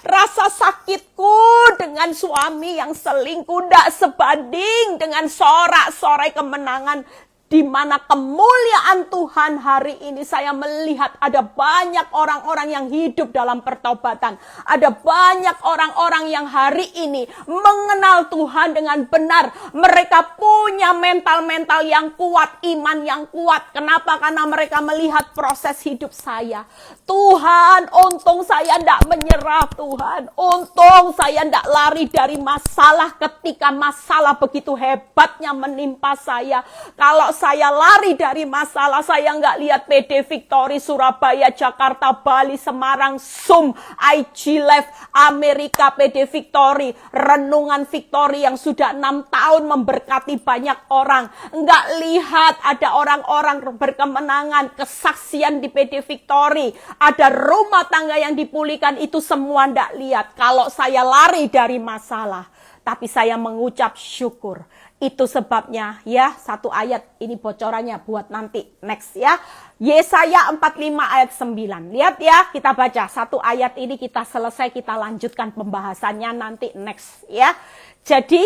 rasa sakitku dengan suami yang selingkuh tidak sebanding dengan sorak-sorai kemenangan. Di mana kemuliaan Tuhan hari ini saya melihat ada banyak orang-orang yang hidup dalam pertobatan. Ada banyak orang-orang yang hari ini mengenal Tuhan dengan benar. Mereka punya mental-mental yang kuat, iman yang kuat. Kenapa? Karena mereka melihat proses hidup saya. Tuhan, untung saya tidak menyerah Tuhan. Untung saya tidak lari dari masalah ketika masalah begitu hebatnya menimpa saya. Kalau saya lari dari masalah, saya nggak lihat PD Victory, Surabaya, Jakarta, Bali, Semarang, Zoom, IG Live, Amerika, PD Victory, Renungan Victory yang sudah 6 tahun memberkati banyak orang. Nggak lihat ada orang-orang berkemenangan, kesaksian di PD Victory, ada rumah tangga yang dipulihkan, itu semua nggak lihat. Kalau saya lari dari masalah, tapi saya mengucap syukur. Itu sebabnya ya, satu ayat ini bocorannya buat nanti next ya. Yesaya 45 ayat 9. Lihat ya, kita baca satu ayat ini, kita selesai, kita lanjutkan pembahasannya nanti next ya. Jadi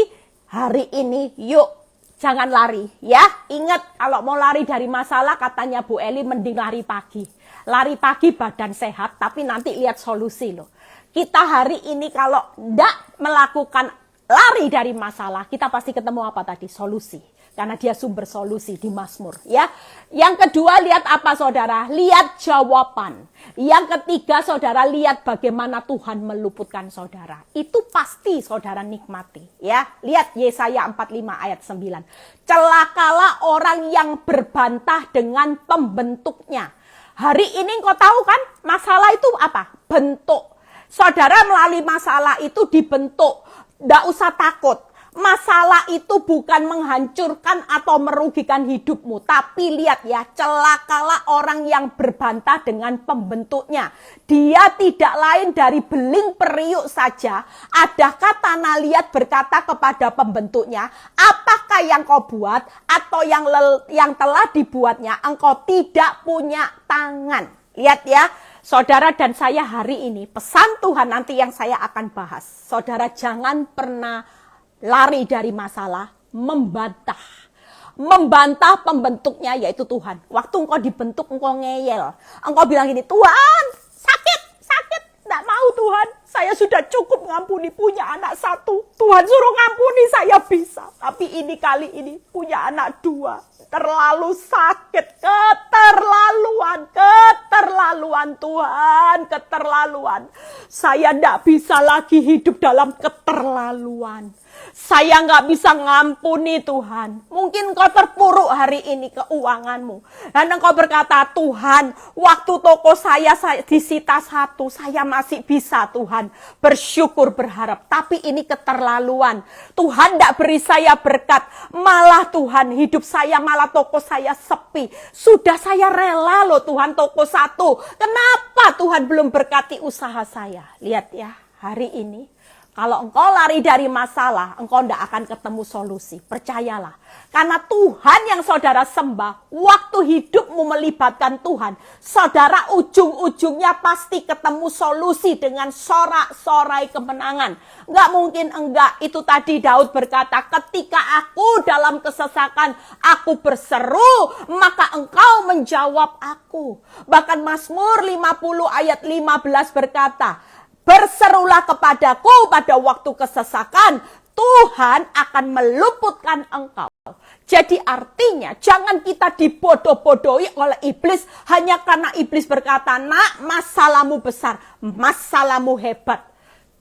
hari ini yuk jangan lari ya. Ingat, kalau mau lari dari masalah katanya Bu Eli mending lari pagi. Lari pagi badan sehat, tapi nanti lihat solusi loh. Kita hari ini kalau tidak melakukan lari dari masalah, kita pasti ketemu apa tadi? Solusi. Karena dia sumber solusi di Mazmur. Ya. Yang kedua, lihat apa saudara? Lihat jawaban. Yang ketiga, saudara, lihat bagaimana Tuhan meluputkan saudara. Itu pasti saudara nikmati. Ya. Lihat Yesaya 45 ayat 9. Celakalah orang yang berbantah dengan pembentuknya. Hari ini engkau tahu kan, masalah itu apa? Bentuk. Saudara melalui masalah itu dibentuk. Tidak usah takut. Masalah itu bukan menghancurkan atau merugikan hidupmu. Tapi lihat ya, celakalah orang yang berbantah dengan pembentuknya. Dia tidak lain dari beling periuk saja. Adakah tanah liat berkata kepada pembentuknya, apakah yang kau buat atau yang telah dibuatnya? Engkau tidak punya tangan. Lihat ya. Saudara dan saya hari ini, pesan Tuhan nanti yang saya akan bahas. Saudara jangan pernah lari dari masalah, membantah. Membantah pembentuknya yaitu Tuhan. Waktu engkau dibentuk, engkau ngeyel. Engkau bilang gini, Tuhan sakit. Tidak mau Tuhan, saya sudah cukup ngampuni, punya anak 1. Tuhan suruh ngampuni, saya bisa. Tapi ini kali ini punya anak 2. Terlalu sakit, keterlaluan Tuhan, keterlaluan. Saya tidak bisa lagi hidup dalam keterlaluan. Saya nggak bisa ngampuni Tuhan. Mungkin kau terpuruk hari ini keuanganmu. Dan engkau berkata, Tuhan, waktu toko saya disita 1, saya masih bisa Tuhan. Bersyukur, berharap. Tapi ini keterlaluan. Tuhan tidak beri saya berkat. Malah Tuhan, hidup saya, malah toko saya sepi. Sudah saya rela loh Tuhan toko 1. Kenapa Tuhan belum berkati usaha saya? Lihat ya, hari ini. Kalau engkau lari dari masalah, engkau tidak akan ketemu solusi. Percayalah. Karena Tuhan yang saudara sembah, waktu hidupmu melibatkan Tuhan, saudara ujung-ujungnya pasti ketemu solusi dengan sorak-sorai kemenangan. Enggak mungkin enggak. Itu tadi Daud berkata, ketika aku dalam kesesakan, aku berseru, maka engkau menjawab aku. Bahkan Mazmur 50 ayat 15 berkata, berserulah kepadaku pada waktu kesesakan, Tuhan akan meluputkan engkau. Jadi artinya jangan kita dibodoh-bodohi oleh iblis hanya karena iblis berkata, nak, masalahmu besar, masalahmu hebat.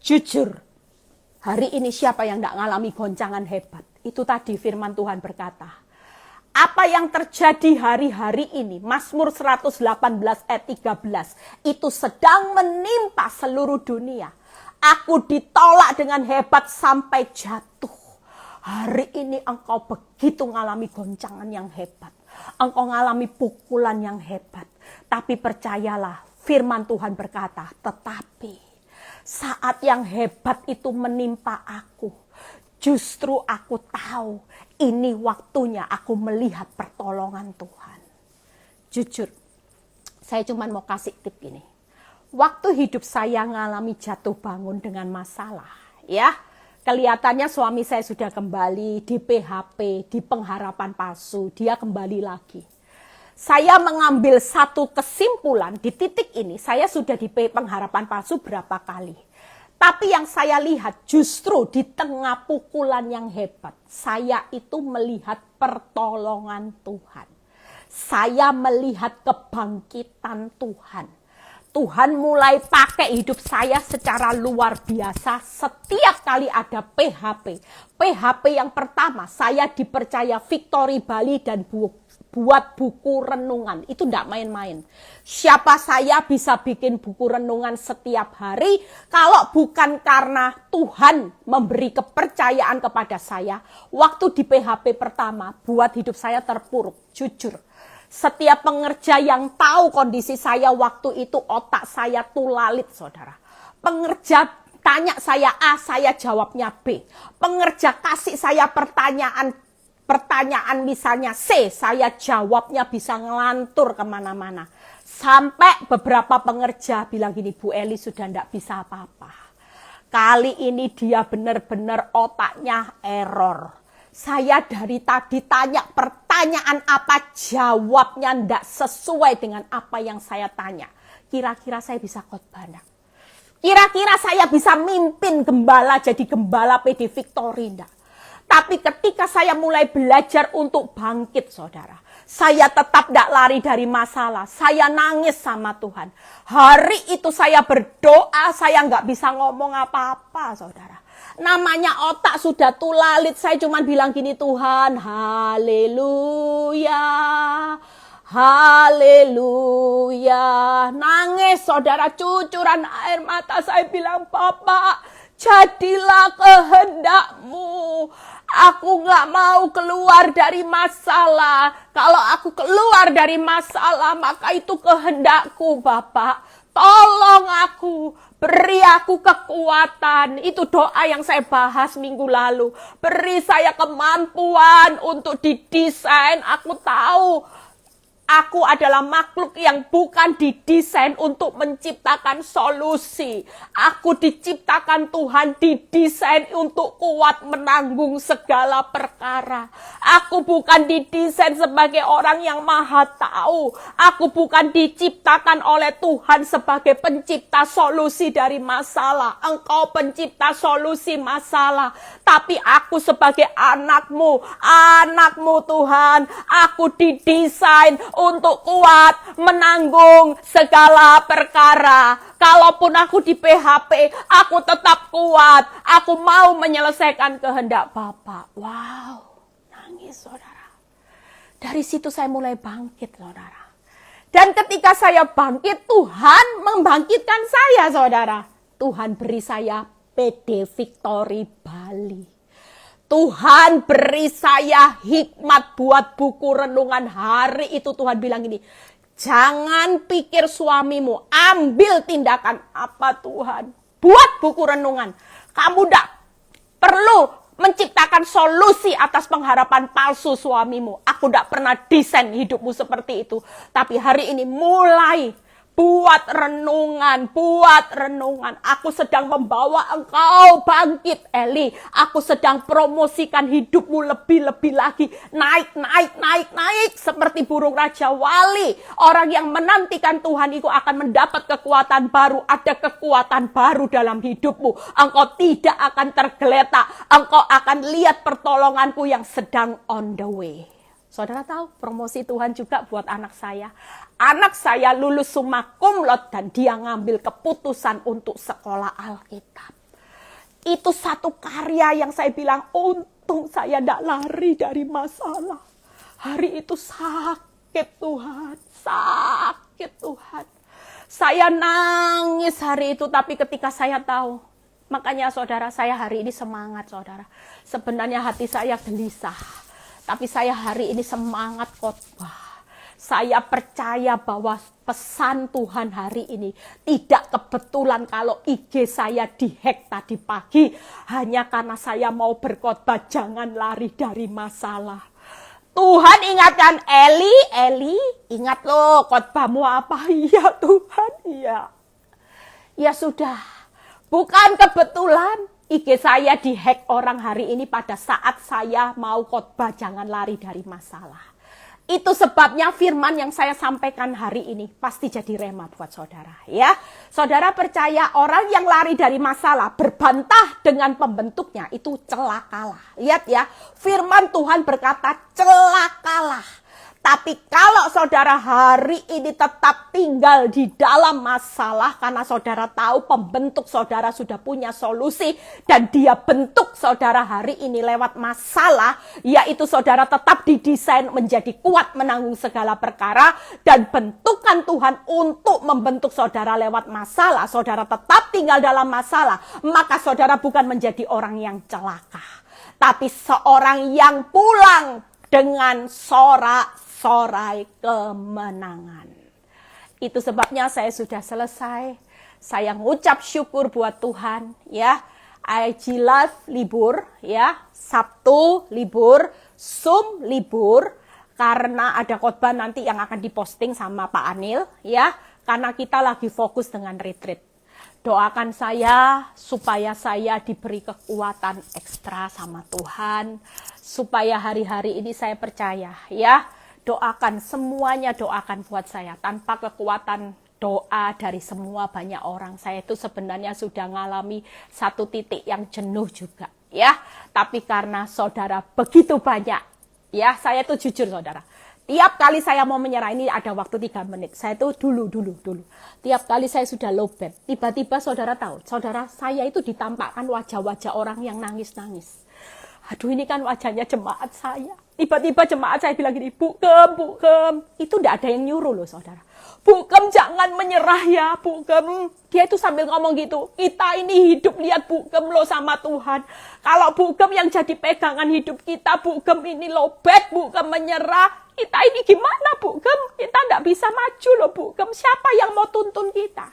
Jujur, hari ini siapa yang tidak mengalami goncangan hebat? Itu tadi firman Tuhan berkata. Apa yang terjadi hari-hari ini, Mazmur 118 ayat 13, itu sedang menimpa seluruh dunia. Aku ditolak dengan hebat sampai jatuh. Hari ini engkau begitu mengalami goncangan yang hebat. Engkau mengalami pukulan yang hebat. Tapi percayalah, firman Tuhan berkata, tetapi saat yang hebat itu menimpa aku, justru aku tahu ini waktunya aku melihat pertolongan Tuhan. Jujur, saya cuma mau kasih tip ini. Waktu hidup saya ngalami jatuh bangun dengan masalah, ya, kelihatannya suami saya sudah kembali di PHP, di pengharapan palsu, dia kembali lagi. Saya mengambil satu kesimpulan di titik ini, saya sudah di pengharapan palsu berapa kali. Tapi yang saya lihat justru di tengah pukulan yang hebat, saya itu melihat pertolongan Tuhan. Saya melihat kebangkitan Tuhan. Tuhan mulai pakai hidup saya secara luar biasa setiap kali ada PHP. PHP yang pertama, saya dipercaya Victory Bali dan buat buku renungan. Itu tidak main-main. Siapa saya bisa bikin buku renungan setiap hari kalau bukan karena Tuhan memberi kepercayaan kepada saya. Waktu di PHP pertama buat hidup saya terpuruk. Jujur. Setiap pengerja yang tahu kondisi saya waktu itu, otak saya tulalit, saudara. Pengerja tanya saya A, saya jawabnya B. Pengerja kasih saya pertanyaan misalnya C, saya jawabnya bisa ngelantur kemana-mana. Sampai beberapa pengerja bilang gini, Bu Eli sudah tidak bisa apa-apa. Kali ini dia benar-benar otaknya error. Saya dari tadi tanya pertanyaan apa, jawabnya tidak sesuai dengan apa yang saya tanya. Kira-kira saya bisa khotbah enggak? Kira-kira saya bisa mimpin gembala, jadi gembala PD Victory enggak? Tapi ketika saya mulai belajar untuk bangkit, saudara, saya tetap tidak lari dari masalah. Saya nangis sama Tuhan. Hari itu saya berdoa, saya nggak bisa ngomong apa-apa, saudara. Namanya otak sudah tulalit, saya cuma bilang gini, Tuhan, haleluya, haleluya. Nangis, saudara, cucuran air mata. Saya bilang, Bapak, jadilah kehendak-Mu. Aku gak mau keluar dari masalah. Kalau aku keluar dari masalah, maka itu kehendak-Ku, Bapak. Tolong aku, beri aku kekuatan. Itu doa yang saya bahas minggu lalu. Beri saya kemampuan untuk didesain. Aku tahu aku adalah makhluk yang bukan didesain untuk menciptakan solusi. Aku diciptakan Tuhan, didesain untuk kuat menanggung segala perkara. Aku bukan didesain sebagai orang yang maha tahu. Aku bukan diciptakan oleh Tuhan sebagai pencipta solusi dari masalah. Engkau pencipta solusi masalah. Tapi aku sebagai anakmu Tuhan. Aku didesain untuk kuat menanggung segala perkara. Kalaupun aku di PHP, aku tetap kuat. Aku mau menyelesaikan kehendak Bapa. Wow, nangis, saudara. Dari situ saya mulai bangkit, saudara. Dan ketika saya bangkit, Tuhan membangkitkan saya, saudara. Tuhan beri saya PD Victory Bali. Tuhan beri saya hikmat buat buku renungan. Hari itu Tuhan bilang gini, jangan pikir suamimu, ambil tindakan apa Tuhan. Buat buku renungan. Kamu tidak perlu menciptakan solusi atas pengharapan palsu suamimu. Aku tidak pernah desain hidupmu seperti itu. Tapi hari ini mulai buat renungan. Aku sedang membawa engkau bangkit, Eli. Aku sedang promosikan hidupmu lebih-lebih lagi. Naik. Seperti burung Raja Wali. Orang yang menantikan Tuhan itu akan mendapat kekuatan baru. Ada kekuatan baru dalam hidupmu. Engkau tidak akan tergeletak. Engkau akan lihat pertolonganku yang sedang on the way. Saudara tahu, promosi Tuhan juga buat anak saya. Anak saya lulus summa cum laude dan dia ngambil keputusan untuk sekolah Alkitab. Itu satu karya yang saya bilang, untung saya tidak lari dari masalah. Hari itu sakit Tuhan. Saya nangis hari itu, tapi ketika saya tahu, makanya saudara, saya hari ini semangat, saudara. Sebenarnya hati saya gelisah. Tapi saya hari ini semangat khotbah. Saya percaya bahwa pesan Tuhan hari ini tidak kebetulan kalau IG saya dihack tadi pagi. Hanya karena saya mau berkhotbah, jangan lari dari masalah. Tuhan ingatkan, Eli, ingat loh khotbahmu apa? Iya Tuhan, iya. Ya sudah, bukan kebetulan IG saya dihack orang hari ini pada saat saya mau khotbah jangan lari dari masalah. Itu sebabnya firman yang saya sampaikan hari ini pasti jadi rema buat saudara. Ya, saudara percaya orang yang lari dari masalah berbantah dengan pembentuknya itu celakalah. Lihat ya, firman Tuhan berkata celakalah. Tapi kalau saudara hari ini tetap tinggal di dalam masalah karena saudara tahu pembentuk saudara sudah punya solusi dan dia bentuk saudara hari ini lewat masalah, yaitu saudara tetap didesain menjadi kuat menanggung segala perkara dan bentukan Tuhan untuk membentuk saudara lewat masalah, saudara tetap tinggal dalam masalah, maka saudara bukan menjadi orang yang celaka, tapi seorang yang pulang dengan sorak-sorai kemenangan. Itu sebabnya saya sudah selesai. Saya ngucap syukur buat Tuhan, ya. IG Live libur, ya. Sabtu libur, Zoom libur karena ada khotbah nanti yang akan diposting sama Pak Anil, ya. Karena kita lagi fokus dengan retreat. Doakan saya supaya saya diberi kekuatan ekstra sama Tuhan. Supaya hari-hari ini saya percaya, ya. Doakan semuanya, doakan buat saya. Tanpa kekuatan doa dari semua banyak orang, saya itu sebenarnya sudah mengalami satu titik yang jenuh juga, ya. Tapi karena saudara begitu banyak, ya, saya itu jujur saudara. Tiap kali saya mau menyerah, ini ada waktu 3 menit. Saya itu dulu. Tiap kali saya sudah low bed. Tiba-tiba saudara tahu, saudara saya itu ditampakkan wajah-wajah orang yang nangis-nangis. Aduh, ini kan wajahnya jemaat saya. Tiba-tiba jemaat saya bilang gini, Bu Kem. Itu tidak ada yang nyuruh loh saudara. Bu Kem jangan menyerah ya Bu Kem. Dia itu sambil ngomong gitu, kita ini hidup lihat Bu Kem loh sama Tuhan. Kalau Bu Kem yang jadi pegangan hidup kita, Bu Kem ini lowbat, Bu Kem menyerah. Kita ini gimana Bu Kem? Kita tidak bisa maju loh Bu Kem. Siapa yang mau tuntun kita?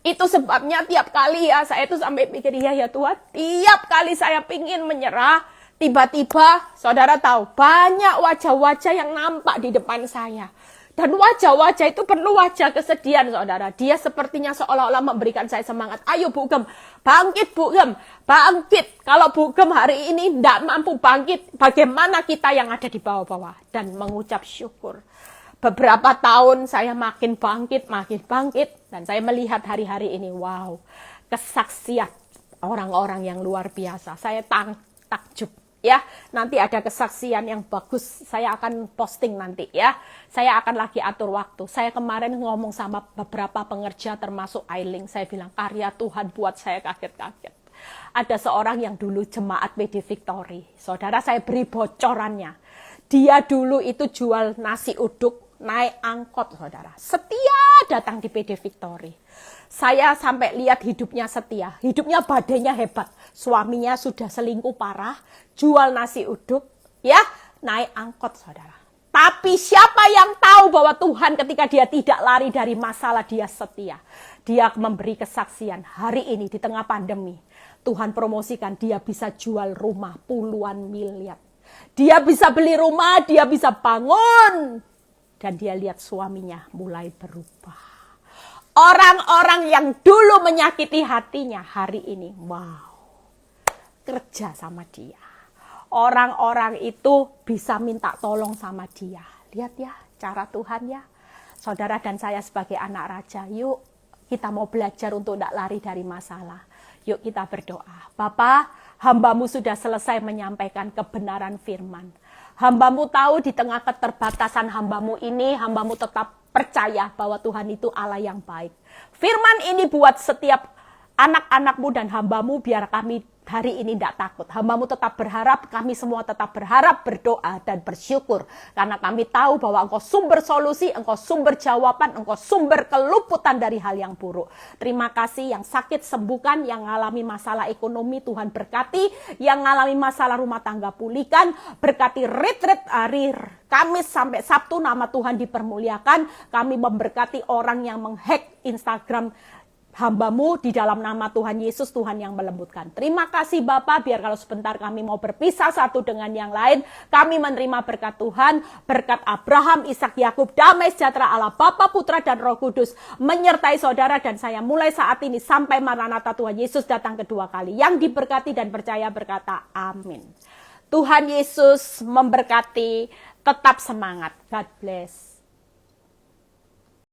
Itu sebabnya tiap kali ya saya itu sampai pikir, ya Tuhan. Tiap kali saya pingin menyerah, tiba-tiba saudara tahu banyak wajah-wajah yang nampak di depan saya. Dan wajah-wajah itu perlu wajah kesedihan saudara. Dia sepertinya seolah-olah memberikan saya semangat. Ayo Bu Gem, bangkit Bu Gem, bangkit. Kalau Bu Gem hari ini tidak mampu bangkit, bagaimana kita yang ada di bawah-bawah? Dan mengucap syukur. Beberapa tahun saya makin bangkit. Dan saya melihat hari-hari ini, wow, kesaksian orang-orang yang luar biasa. Saya takjub. Ya, nanti ada kesaksian yang bagus, saya akan posting nanti ya. Saya akan lagi atur waktu. Saya kemarin ngomong sama beberapa pengerja termasuk Ailing, saya bilang karya Tuhan buat saya kaget-kaget. Ada seorang yang dulu jemaat PD Victory. Saudara, saya beri bocorannya. Dia dulu itu jual nasi uduk, naik angkot saudara. Setia datang di PD Victory. Saya sampai lihat hidupnya setia. Hidupnya badainya hebat. Suaminya sudah selingkuh parah. Jual nasi uduk. Ya, naik angkot saudara. Tapi siapa yang tahu bahwa Tuhan ketika dia tidak lari dari masalah, dia setia. Dia memberi kesaksian hari ini di tengah pandemi. Tuhan promosikan dia bisa jual rumah puluhan miliar. Dia bisa beli rumah, dia bisa bangun. Dan dia lihat suaminya mulai berubah. Orang-orang yang dulu menyakiti hatinya hari ini, wow, kerja sama dia. Orang-orang itu bisa minta tolong sama dia. Lihat ya, cara Tuhan ya. Saudara dan saya sebagai anak raja, yuk kita mau belajar untuk tidak lari dari masalah. Yuk kita berdoa. Bapa, hamba-Mu sudah selesai menyampaikan kebenaran firman. Hamba-Mu tahu di tengah keterbatasan hamba-Mu ini, hamba-Mu tetap percaya bahwa Tuhan itu Allah yang baik. Firman ini buat setiap anak-anak-Mu dan hamba-Mu biar kami hari ini tidak takut. Hamba-Mu tetap berharap, kami semua tetap berharap, berdoa, dan bersyukur. Karena kami tahu bahwa Engkau sumber solusi, Engkau sumber jawaban, Engkau sumber keluputan dari hal yang buruk. Terima kasih, yang sakit sembuhkan, yang mengalami masalah ekonomi Tuhan berkati, yang mengalami masalah rumah tangga pulihkan, berkati retreat hari Kamis sampai Sabtu, nama Tuhan dipermuliakan. Kami memberkati orang yang menghack Instagram hamba-Mu di dalam nama Tuhan Yesus, Tuhan yang melembutkan. Terima kasih Bapa, biar kalau sebentar kami mau berpisah satu dengan yang lain, kami menerima berkat Tuhan, berkat Abraham, Ishak, Yakub, damai sejahtera Allah Bapa, Putra, dan Roh Kudus, menyertai saudara dan saya mulai saat ini sampai Maranatha Tuhan Yesus datang kedua kali. Yang diberkati dan percaya berkata amin. Tuhan Yesus memberkati, tetap semangat. God bless.